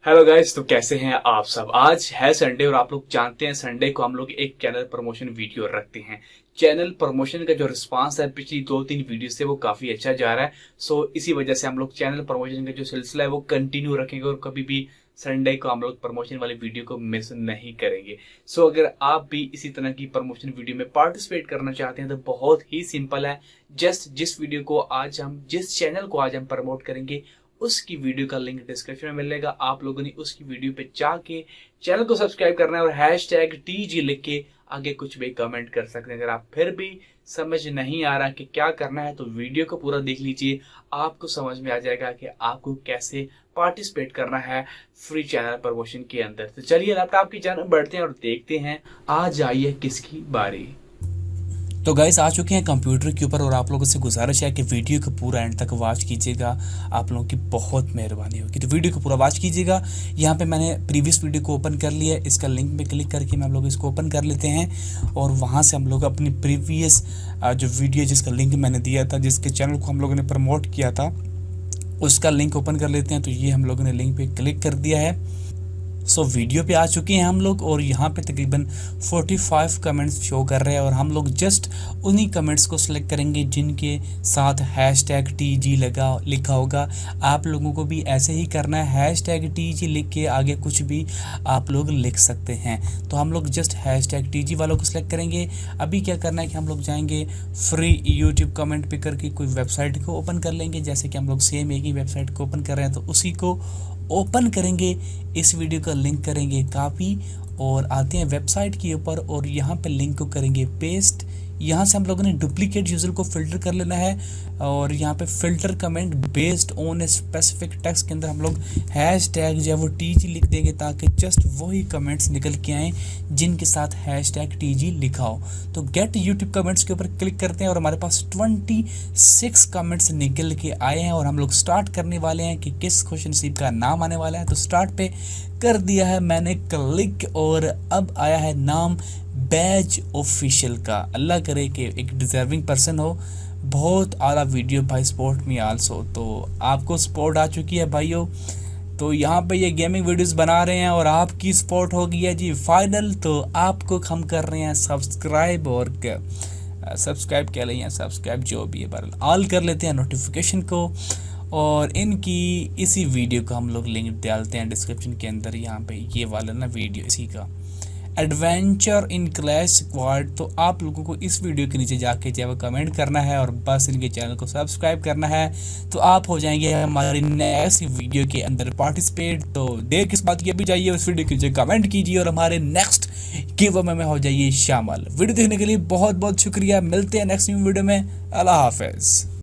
Hello guys, तो कैसे हैं आप सब। आज है संडे और आप लोग जानते हैं संडे को हम लोग एक चैनल प्रमोशन वीडियो रखते हैं। चैनल प्रमोशन का जो रिस्पांस है पिछली 2-3 वीडियो से वो काफी अच्छा जा रहा है। सो इसी वजह से हम लोग चैनल प्रमोशन का जो सिलसिला है वो कंटिन्यू रखेंगे और कभी भी संडे को हम लोग प्रमोशन वाली वीडियो को मिस नहीं करेंगे। सो अगर आप भी इसी तरह की प्रमोशन वीडियो में पार्टिसिपेट करना चाहते हैं तो बहुत ही सिंपल है। जस्ट जिस चैनल को आज हम प्रमोट करेंगे उसकी वीडियो का लिंक डिस्क्रिप्शन में मिलेगा। आप लोगों ने उसकी वीडियो पे जाके चैनल को सब्सक्राइब करना है और #TG लिख के आगे कुछ भी कमेंट कर सकते हैं। अगर आप फिर भी समझ नहीं आ रहा कि क्या करना है तो वीडियो को पूरा देख लीजिए, आपको समझ में आ जाएगा कि आपको कैसे पार्टिसिपेट करना है फ्री चैनल प्रमोशन के अंदर। तो चलिए लैपटॉप की जानब बढ़ते हैं और देखते हैं आज आई है किसकी बारी। तो गाइस आ चुके हैं कंप्यूटर के ऊपर और आप लोगों से गुजारिश है कि वीडियो को पूरा एंड तक वॉच कीजिएगा। आप लोगों की बहुत मेहरबानी होगी, तो वीडियो को पूरा वॉच कीजिएगा। यहाँ पे मैंने प्रीवियस वीडियो को ओपन कर लिया है, इसका लिंक पे क्लिक करके हम लोग इसको ओपन कर लेते हैं और वहाँ से हम लोग अपनी प्रीवियस जो वीडियो जिसका लिंक मैंने दिया था, जिसके चैनल को हम लोगों ने प्रमोट किया था, उसका लिंक ओपन कर लेते हैं। तो ये हम लोगों ने लिंक पे क्लिक कर दिया है। सो वीडियो पे आ चुके हैं हम लोग और यहाँ पे तकरीबन 45 कमेंट्स शो कर रहे हैं और हम लोग जस्ट उन्हीं कमेंट्स को सिलेक्ट करेंगे जिनके साथ #TG लिखा होगा। आप लोगों को भी ऐसे ही करना है, #TG लिख के आगे कुछ भी आप लोग लिख सकते हैं। तो हम लोग जस्ट #TG वालों को सिलेक्ट करेंगे। अभी क्या करना है कि हम लोग जाएंगे फ्री यूट्यूब कमेंट पिकर की कोई वेबसाइट को ओपन कर लेंगे। जैसे कि हम लोग सेम एक ही वेबसाइट को ओपन कर रहे हैं तो उसी को ओपन करेंगे, इस वीडियो का लिंक करेंगे कॉपी और आते हैं वेबसाइट के ऊपर और यहाँ पे लिंक को करेंगे पेस्ट। यहाँ से हम लोगों ने डुप्लीकेट यूज़र को फ़िल्टर कर लेना है और यहाँ पे filter comment based on a specific text के अंदर हम लोग #जो है वो TG लिख देंगे ताकि जस्ट वही कमेंट्स निकल के आएँ जिनके साथ #TG लिखा हो। तो गेट यूट्यूब कमेंट्स के ऊपर क्लिक करते हैं और हमारे पास 26 कमेंट्स निकल के आए हैं और हम लोग स्टार्ट करने वाले हैं कि किस खुशनसीब का नाम आने वाला है। तो स्टार्ट पे कर दिया है मैंने क्लिक और अब आया है नाम बैज ऑफिशियल का। अल्लाह करे कि एक डिजर्विंग पर्सन हो। बहुत आला वीडियो भाई, सपोर्ट मी आल्सो। तो आपको सपोर्ट आ चुकी है भाइयों। तो यहाँ पे ये गेमिंग वीडियोस बना रहे हैं और आपकी सपोर्ट हो गई है जी फाइनल। तो आपको हम कर रहे हैं सब्सक्राइब और सब्सक्राइब कह रहे हैं, सब्सक्राइब जो भी है बहरहाल ऑल कर लेते हैं नोटिफिकेशन को और इनकी इसी वीडियो का हम लोग लिंक डालते हैं डिस्क्रिप्शन के अंदर। यहाँ पे ये वाला ना वीडियो इसी का एडवेंचर इन क्लैश स्क्वाड। तो आप लोगों को इस वीडियो के नीचे जाके जो है कमेंट करना है और बस इनके चैनल को सब्सक्राइब करना है तो आप हो जाएंगे हमारी नेक्स्ट वीडियो के अंदर पार्टिसिपेट। तो देर किस बात की, अभी जाइए उस वीडियो के नीचे कमेंट कीजिए और हमारे नेक्स्ट गिव अवे में हो जाइए शामिल। वीडियो देखने के लिए बहुत बहुत शुक्रिया। मिलते हैं नेक्स्ट वीडियो में। अल्लाह हाफिज़।